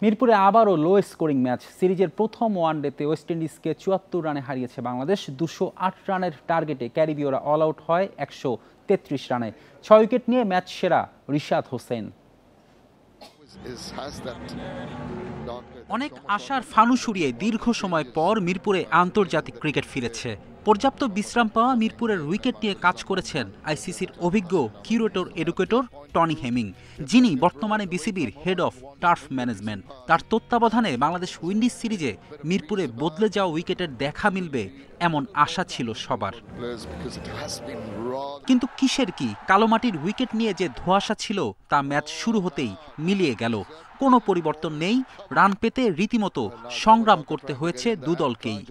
মিরপুরে আবারও low scoring match. সিরিজের প্রথম ওয়ানডেতে ওয়েস্ট ইন্ডিজকে ৭৪ রানে হারিয়েছে বাংলাদেশ। ২০৮ রানের টার্গেটে ক্যারিবীয়রা অল আউট হয় ১৩৩ রানে। ৬ উইকেট নিয়ে ম্যাচ সেরা রিশাদ হোসেন। অনেক আশার ফানুস উড়িয়ে দীর্ঘ সময় পর মিরপুরে আন্তর্জাতিক ক্রিকেট ফিরেছে। পর্যাপ্ত বিশ্রাম পাওয়া মিরপুরের উইকেট নিয়ে কাজ করেছেন আইসিসির অভিজ্ঞ কিউরেটর এডুকেটর টনি হেমিং, যিনি বর্তমানে বিসিবির হেড অফ টার্ফ ম্যানেজমেন্ট। তার তত্ত্বাবধানে বাংলাদেশ উইন্ডিজ সিরিজে মিরপুরে বদলে যাওয়া উইকেটের দেখা মিলবে এমন আশা ছিল সবার। কিন্তু কিসের কি, কালোমাটির উইকেট নিয়ে যে ধোঁয়াশা ছিল তা ম্যাচ শুরু হতেই মিলিয়ে গেল। কোনো পরিবর্তন নেই, রান পেতে রীতিমতো সংগ্রাম করতে হয়েছে দুদলকেই।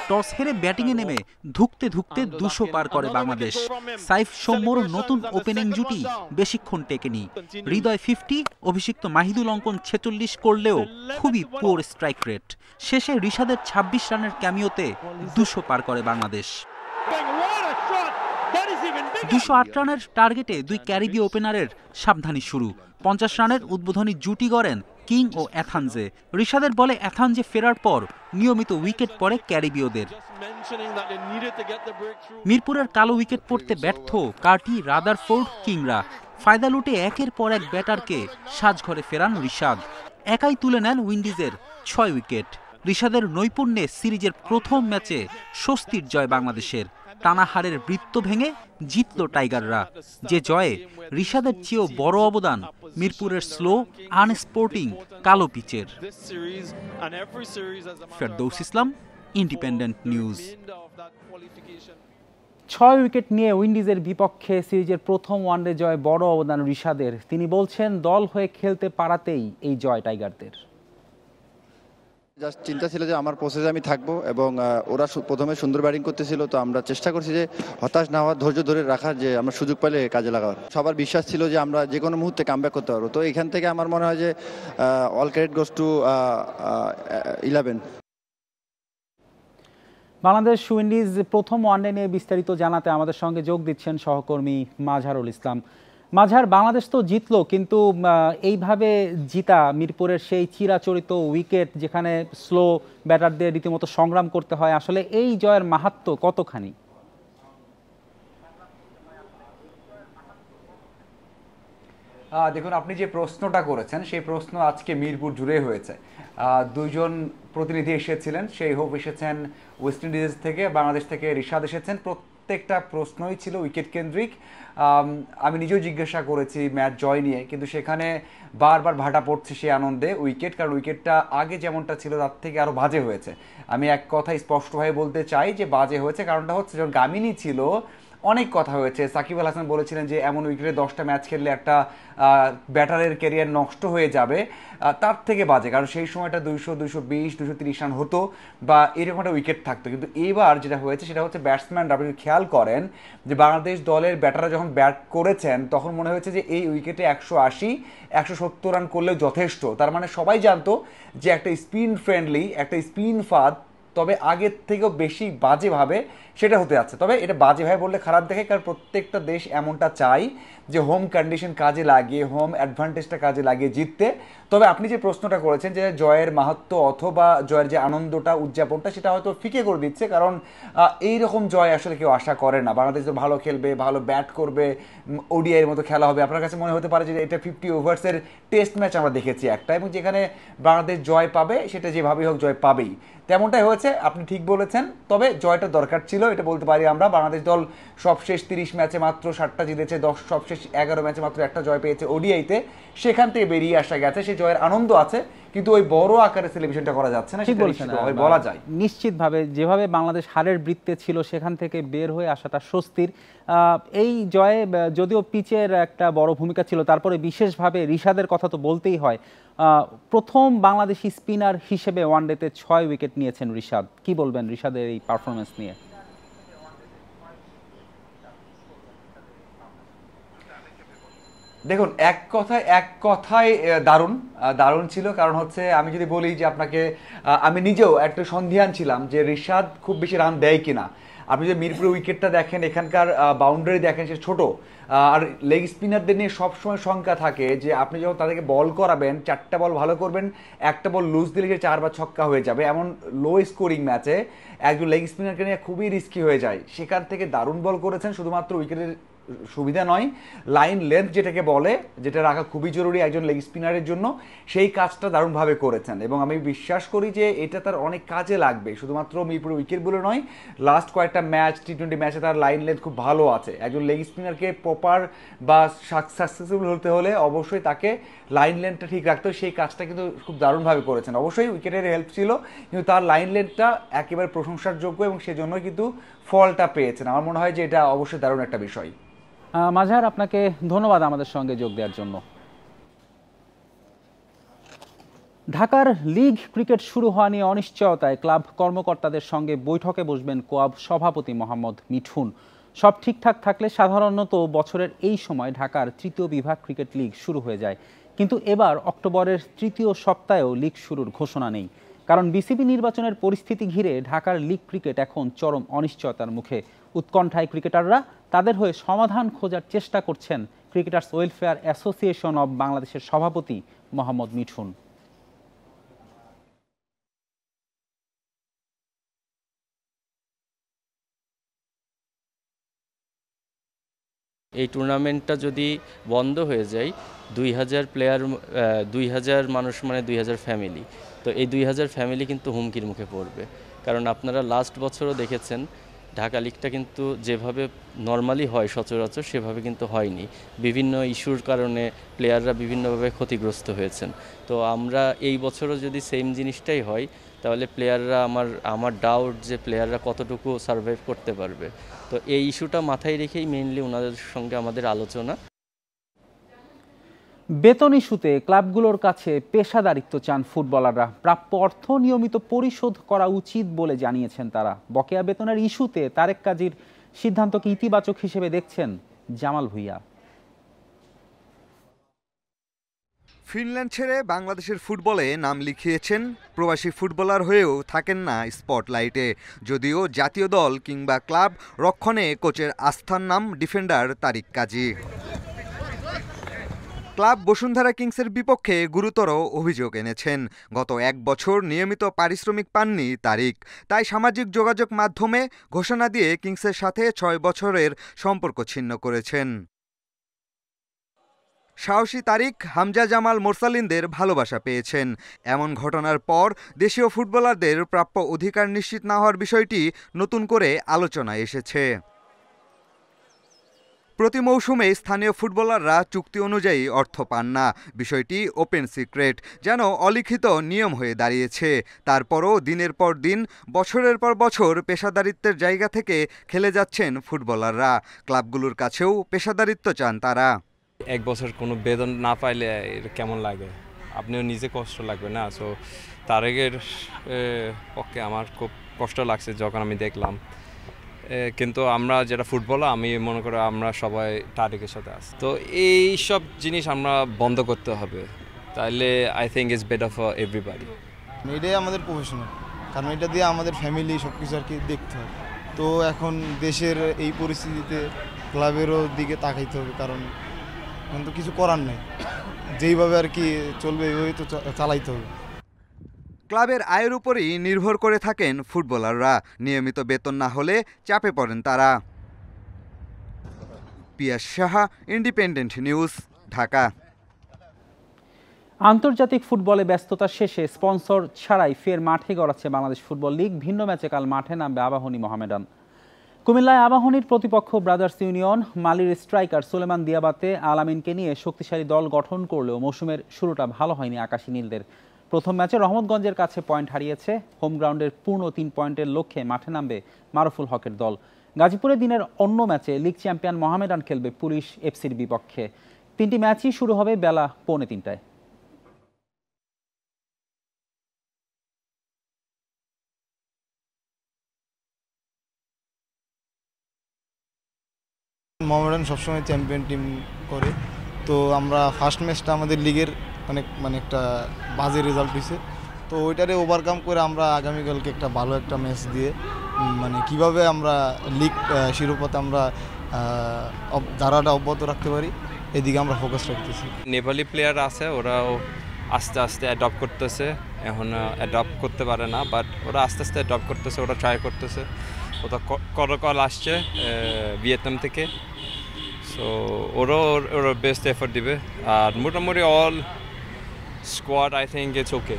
টস হেরে ব্যাটিংয়ে নেমে ধুঁকতে ধুঁকতে ২০০ পার করে বাংলাদেশ। সাইফ সৌম্যর নতুন ওপেনিং জুটি বেশিক্ষণ টেকেনি। হৃদয় 50, অভিষিক্ত মাহিদুল অঙ্কন ৪৬ করলেও খুবই পুয়ার স্ট্রাইক রেট। শেষে রিশাদের ২৬ রানের ক্যামিওতে ২০০ পার করে বাংলাদেশ। ২০৮ রানের টার্গেটে দুই ক্যারিবীয় ওপেনারের সাবধানী শুরু। ৫০ রানের উদ্বোধনী জুটি গড়েন কিং ও অ্যাথানজে। রিশাদের বলে অ্যাথানজে ফেরার পর নিয়মিত উইকেট পড়ে ক্যারিবীয়দের। মিরপুরের কালো উইকেট পড়তে ব্যর্থ কার্টি, রাদারফোর্ড, কিংরা। ফায়দা লুটে একের পর এক ব্যাটারকে সাজঘরে ফেরান রিশাদ। একাই তুলে নেন উইন্ডিজের ৬ উইকেট। রিশাদের নৈপুণ্যে সিরিজের প্রথম ম্যাচে স্বস্তির জয় বাংলাদেশের। টানা হারের বৃত্ত ভেঙে জিতল টাইগাররা। যে জয়ে রিশাদের চেয়েও বড় অবদান মিরপুরের স্লো আনস্পোর্টিং কালো পিচের। ফেরদৌস ইসলাম, ইন্ডিপেন্ডেন্ট নিউজ। ৬ উইকেট নিয়ে উইন্ডিজের বিপক্ষে সিরিজের প্রথম ওয়ানডে জয় বড় অবদান রিশাদের। তিনি বলছেন, দল হয়ে খেলতে পারাতেই এই জয় টাইগারদের। জাস্ট চিন্তা ছিল যে আমার প্রসেসে আমি থাকবো এবং ওরা প্রথমে সুন্দর ব্যাটিং করতেছিল, তো আমরা চেষ্টা করছি যে হতাশ না হওয়ার, ধৈর্য ধরে রাখার, যে আমরা সুযোগ পেলে কাজে লাগাবার। সবার বিশ্বাস ছিল যে আমরা যে কোনো মুহূর্তে কামব্যাক করতে পারবো। তো এখান থেকে আমার মনে হয় যে all credit goes to 11। Bangladesh Windies প্রথম ওয়ানডে নিয়ে বিস্তারিত জানাতে আমাদের সঙ্গে যোগ দিচ্ছেন সহকর্মী মাঝহারুল ইসলাম। মাঝহার, বাংলাদেশ তো জিতলো, কিন্তু এইভাবে জিতা মিরপুরের সেই চিরাচরিত উইকেট, যেখানে স্লো ব্যাটারদের রীতিমতো সংগ্রাম করতে হয়, আসলে এই জয়ের মাহাত্ম্য কতখানি? দেখুন, আপনি যে প্রশ্নটা করেছেন সেই প্রশ্ন আজকে মিরপুর জুড়ে হয়েছে। দুইজন প্রতিনিধি এসেছিলেন, সেই হোপ এসেছেন ওয়েস্ট ইন্ডিজ থেকে, বাংলাদেশ থেকে রিশাদ এসেছেন। প্রত্যেকটা প্রশ্নই ছিল উইকেট কেন্দ্রিক। আমি নিজেও জিজ্ঞাসা করেছি ম্যাচ জয় নিয়ে, কিন্তু সেখানে বারবার ভাটা পড়ছে সেই আনন্দে উইকেট, কারণ উইকেটটা আগে যেমনটা ছিল তার থেকে আরও বাজে হয়েছে। আমি এক কথায় স্পষ্টভাবে বলতে চাই যে বাজে হয়েছে। কারণটা হচ্ছে, যখন গামিনী ছিল অনেক কথা হয়েছে। সাকিব আল হাসান বলেছিলেন যে এমন উইকেটে 10টা ম্যাচ খেললে একটা ব্যাটারের ক্যারিয়ার নষ্ট হয়ে যাবে। তার থেকে বাজে, কারণ সেই সময়টা 200, 220, 230 রান হতো বা এরকম একটা উইকেট থাকতো। কিন্তু এবার যেটা হয়েছে সেটা হচ্ছে ব্যাটসম্যানরা, আপনি খেয়াল করেন যে বাংলাদেশ দলের ব্যাটাররা যখন ব্যাট করেছেন তখন মনে হয়েছে যে এই উইকেটে 180, 170 রান করলেও যথেষ্ট। তার মানে সবাই জানতো যে একটা স্পিন ফ্রেন্ডলি, একটা স্পিন ফাঁদ, তবে আগের থেকেও বেশি বাজেভাবে সেটা হতে যাচ্ছে। তবে এটা বাজেভাবে বললে খারাপ দেখে, কারণ প্রত্যেকটা দেশ এমনটা চাই যে হোম কন্ডিশন কাজে লাগিয়ে, হোম অ্যাডভান্টেজটা কাজে লাগিয়ে জিততে। তবে আপনি যে প্রশ্নটা করেছেন যে জয়ের মাহাত্ম্য অথবা জয়ের যে আনন্দটা, উদযাপনটা, সেটা হয়তো ফিকে করে দিচ্ছে, কারণ এইরকম জয় আসলে কেউ আশা করে না। বাংলাদেশ তো ভালো খেলবে, ভালো ব্যাট করবে, ওডিআইয়ের মতো খেলা হবে। আপনার কাছে মনে হতে পারে যে এটা 50 ওভার্সের টেস্ট ম্যাচ আমরা দেখেছি একটা, এবং যেখানে বাংলাদেশ জয় পাবে সেটা যেভাবেই হোক জয় পাবেই, তেমনটাই হয়েছে। আপনি ঠিক বলেছেন, তবে জয়টা দরকার ছিল, এটা বলতে পারি আমরা। বাংলাদেশ দল সবশেষ 30 ম্যাচে মাত্র 7টা জিতেছে, সবশেষ 11 ম্যাচে মাত্র একটা জয় পেয়েছে ওডিআইতে। সেখান থেকে বেরিয়ে আসা গেছে, সেই জয়ের আনন্দ আছে, কিন্তু ওই বড় আকারে সেলিব্রেশনটা করা যাচ্ছে না, সেটা বলা যায়। নিশ্চিতভাবে যেভাবে বাংলাদেশ হারের বৃত্তে ছিল সেখান থেকে বের হয়ে আসাটা স্বস্তির। এই জয়ে যদিও পিচের একটা বড় ভূমিকা ছিল, তারপরে বিশেষভাবে রিশাদের কথা তো বলতেই হয়। প্রথম বাংলাদেশি স্পিনার হিসেবে ওয়ানডেতে 6 উইকেট নিয়েছেন রিশাদ। কি বলবেন রিশাদের এই পারফরমেন্স নিয়ে? দেখুন, এক কথায় দারুণ ছিল। কারণ হচ্ছে, আমি যদি বলি যে আপনাকে, আমি নিজেও একটু সন্দিহান ছিলাম যে রিশাদ খুব বেশি রান দেয় কিনা। আপনি যে মিরপুরের উইকেটটা দেখেন, এখানকার বাউন্ডারি দেখেন, সে ছোট। আর লেগ স্পিনারদের নিয়ে সবসময় শঙ্কা থাকে যে আপনি যখন তাদেরকে বল করাবেন, 4টা বল ভালো করবেন, একটা বল লুজ দিলে সে 4 বা ছক্কা হয়ে যাবে। এমন লো স্কোরিং ম্যাচে একজন লেগ স্পিনারকে নিয়ে খুবই রিস্কি হয়ে যায়। সেখান থেকে দারুণ বল করেছেন, শুধুমাত্র উইকেটের সুবিধা নয়, লাইন লেন্থ যেটাকে বলে, যেটা রাখা খুবই জরুরি একজন লেগ স্পিনারের জন্য, সেই কাজটা দারুণভাবে করেছেন। এবং আমি বিশ্বাস করি যে এটা তার অনেক কাজে লাগবে, শুধুমাত্র মিরপুর উইকেটগুলো নয়, লাস্ট কয়েকটা ম্যাচ, টি-20 ম্যাচে তার লাইন লেন্থ খুব ভালো আছে। একজন লেগ স্পিনারকে প্রপার বা সাকসেসফুল হতে হলে অবশ্যই তাকে লাইন লেন্থটা ঠিক রাখতে হবে। সেই কাজটা কিন্তু খুব দারুণভাবে করেছেন। অবশ্যই উইকেটের হেল্প ছিল, কিন্তু তার লাইন লেন্থটা একেবারে প্রশংসার যোগ্য এবং সেজন্যই কিন্তু ফলটা পেয়েছেন। আমার মনে হয় যে এটা অবশ্যই দারুণ একটা বিষয়। মাঝার, আপনাকে ধন্যবাদ আমাদের সঙ্গে যোগ দেওয়ার জন্য। ঢাকার লিগ ক্রিকেট শুরু হওয়া নিয়ে অনিশ্চয়তায় ক্লাব কর্মকর্তাদের সঙ্গে বৈঠকে বসবেন কোয়াব সভাপতি মোহাম্মদ মিঠুন। সব ঠিকঠাক থাকলে সাধারণত বছরের এই সময় ঢাকার 3য় বিভাগ ক্রিকেট লিগ শুরু হয়ে যায়, কিন্তু এবার অক্টোবরের 3য় সপ্তাহেও লিগ শুরুর ঘোষণা নেই। কারণ বিসিবি নির্বাচনের পরিস্থিতি ঘিরে ঢাকার লিগ ক্রিকেট এখন চরম অনিশ্চয়তার মুখে। উৎকণ্ঠায় ক্রিকেটাররা তাদের হয়ে সমাধান খোঁজার চেষ্টা করছেন ক্রিকেটার্স ওয়েলফেয়ার অ্যাসোসিয়েশন অব বাংলাদেশের সভাপতি মোহাম্মদ মিঠুন। এই টুর্নামেন্টটা যদি বন্ধ হয়ে যায়, 2000 প্লেয়ার, 2000 মানুষ মানে 2000 ফ্যামিলি, তো এই 2000 ফ্যামিলি কিন্তু হুমকির মুখে পড়বে। কারণ আপনারা লাস্ট বছরও দেখেছেন ঢাকা লিগটা কিন্তু যেভাবে নর্মালি হয় সচরাচর সেভাবে কিন্তু হয়নি। বিভিন্ন ইস্যুর কারণে প্লেয়াররা বিভিন্নভাবে ক্ষতিগ্রস্ত হয়েছেন। তো আমরা এই বছরও যদি সেম জিনিসটাই হয়, তাহলে প্লেয়াররা, আমার ডাউট যে প্লেয়াররা কতটুকু সার্ভাইভ করতে পারবে। তো এই ইস্যুটা মাথায় রেখেই মেইনলি ওনাদের সঙ্গে আমাদের আলোচনা। বেতন ইস্যুতে ক্লাবগুলোর কাছে পেশাদারিত্ব চান ফুটবলাররা। প্রাপ্য অর্থ নিয়মিত পরিশোধ করা উচিত বলে জানিয়েছেন তারা। বকেয়া বেতনের ইস্যুতে তারেক কাজীর সিদ্ধান্তকে ইতিবাচক হিসেবে দেখছেন জামাল ভুঁইয়া। ফিনল্যান্ড ছেড়ে বাংলাদেশের ফুটবলে নাম লিখিয়েছেন, প্রবাসী ফুটবলার হয়েও থাকেন না স্পটলাইটে। যদিও জাতীয় দল কিংবা ক্লাব রক্ষণে কোচের আস্থার নাম ডিফেন্ডার তারিক কাজী। ক্লাব বসুন্ধরা কিংসের বিপক্ষে গুরুতর অভিযোগ এনেছেন। গত 1 বছর নিয়মিত পারিশ্রমিক পাননি তারিক, তাই সামাজিক যোগাযোগ মাধ্যমে ঘোষণা দিয়ে কিংসের সাথে 6 বছরের সম্পর্ক ছিন্ন করেছেন। সাহসী তারিক হামজা জামাল মোরসালিনদের ভালোবাসা পেয়েছেন। এমন ঘটনার পর দেশীয় ফুটবলারদের প্রাপ্য অধিকার নিশ্চিত না হওয়ার বিষয়টি নতুন করে আলোচনায় এসেছে। প্রতি মৌসুমে স্থানীয় ফুটবলাররা চুক্তি অনুযায়ী অর্থ পান না। বিষয়টি ওপেন সিক্রেট, যেন অলিখিত নিয়ম হয়ে দাঁড়িয়েছে। তারপরও দিনের পর দিন, বছরের পর বছর পেশাদারিত্বের জায়গা থেকে খেলে যাচ্ছেন ফুটবলাররা। ক্লাবগুলোর কাছেও পেশাদারিত্ব চান তারা। 1 বছর কোনো বেতন না পাইলে কেমন লাগে, আপনিও নিজে কষ্ট লাগবে না। সো তারেকের পক্ষে আমার খুব কষ্ট লাগছে যখন আমি দেখলাম। কিন্তু আমরা যেটা ফুটবলার, আমি মনে করি আমরা সবাই তারেকের সাথে আছি। তো এই সব জিনিস আমরা বন্ধ করতে হবে, তাহলে I think it's better for everybody. এটাই আমাদের প্রফেশনাল, কারণ এটা দিয়ে আমাদের ফ্যামিলি সব কিছু আর কি দেখতে হবে। তো এখন দেশের এই পরিস্থিতিতে ক্লাবেরও দিকে তাকাইতে হবে, কারণ এখন তো কিছু করার নেই, যেইভাবে আর কি চলবে এইভাবেই তো চালাইতে হবে। ক্লাবের আয়ের উপরই নির্ভর করে থাকেন ফুটবলাররা। নিয়মিত বেতন না হলে চাপে পড়েন তারা। পিয়াস সাহা, ইন্ডিপেন্ডেন্ট নিউজ, ঢাকা। আন্তর্জাতিক ফুটবলে ব্যস্ততা শেষে স্পন্সর ছাড়াই ফের মাঠে গড়াচ্ছে বাংলাদেশ ফুটবল লিগ। ভিন্ন ম্যাচে কাল মাঠে নামবে আবাহনী মোহামেডান। কুমিল্লায় আবাহনীর প্রতিপক্ষ ব্রাদার্স ইউনিয়ন মালির স্ট্রাইকার সুলেমান দিয়াবাতে আলামিনকে নিয়ে শক্তিশালী দল গঠন করলেও মৌসুমের শুরুটা ভালো হয়নি আকাশী নীলদের। প্রথম ম্যাচে রহমতগঞ্জের কাছে পয়েন্ট হারিয়েছে। হোম গ্রাউন্ডের পূর্ণ 3 পয়েন্টের লক্ষ্যে মাঠে নামবে মারুফুল হকের দল। গাজীপুরে দিনের অন্য ম্যাচে লিগ চ্যাম্পিয়ন মোহামেডান খেলবে পুলিশ এফসির বিপক্ষে। 3টি ম্যাচই শুরু হবে বেলা 2:45টায়। মোহামেডান সবসময় চ্যাম্পিয়ন টিম করে, তো আমরা ফার্স্ট ম্যাচটা আমাদের লিগের অনেক একটা বাজে রেজাল্ট হয়েছে, তো ওইটারে ওভারকাম করে আমরা আগামীকালকে একটা ভালো একটা ম্যাচ দিয়ে মানে কিভাবে আমরা লিগ শিরোপাতে আমরা ধারাটা অব্যাহত রাখতে পারি এদিকে আমরা ফোকাস রাখতেছি। নেপালি প্লেয়ার আছে, ওরাও আস্তে আস্তে অ্যাডপ্ট করতেছে, এখন অ্যাডপ্ট করতে পারে না, বাট ওরা আস্তে আস্তে অ্যাডপ্ট করতেছে, ওরা ট্রাই করতেছে। ওটা কল আসছে ভিয়েতনাম থেকে, সো ওরাও ওরা বেস্ট এফোর্ট দিবে। আর মোটামুটি all squad I think it's okay.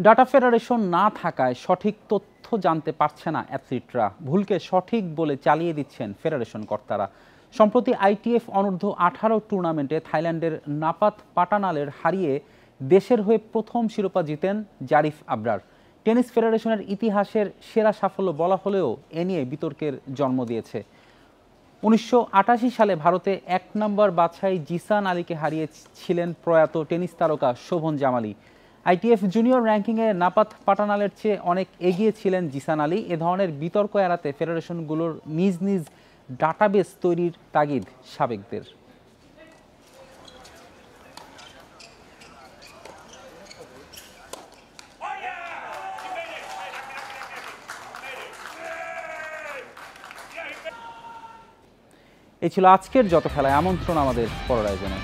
Data federation না থাকায় সঠিক তথ্য জানতে পারছে না অ্যাথলিটরা, ভুলকে সঠিক বলে চালিয়ে দিচ্ছেন ফেডারেশন কর্তারা। সম্প্রতি আইটিএফ অনূর্ধ্ব 18 টুর্নামেন্টে থাইল্যান্ডের নাপাত পাটানালের হারিয়ে দেশের হয়ে প্রথম শিরোপা জিতেন জারিফ আবরার। টেনিস ফেডারেশনের ইতিহাসের সেরা সাফল্য বলা হলেও এ নিয়ে বিতর্কের জন্ম দিয়েছে। 1988 সালে ভারতে 1 নম্বর বাছাই জিসান আলীকে হারিয়েছিলেন প্রয়াত টেনিস তারকা শোভন জামালি। আইটিএফ জুনিয়র র্যাঙ্কিংয়ে নাপাত পাটানালের চেয়ে অনেক এগিয়ে ছিলেন জিসান আলী। এ ধরনের বিতর্ক এড়াতে ফেডারেশনগুলোর নিজ নিজ ডাটাবেস তৈরির তাগিদ সাবেকদের। এই ছিল আজকের যত খেলায় আমন্ত্রণ আমাদের পরের আয়োজনে।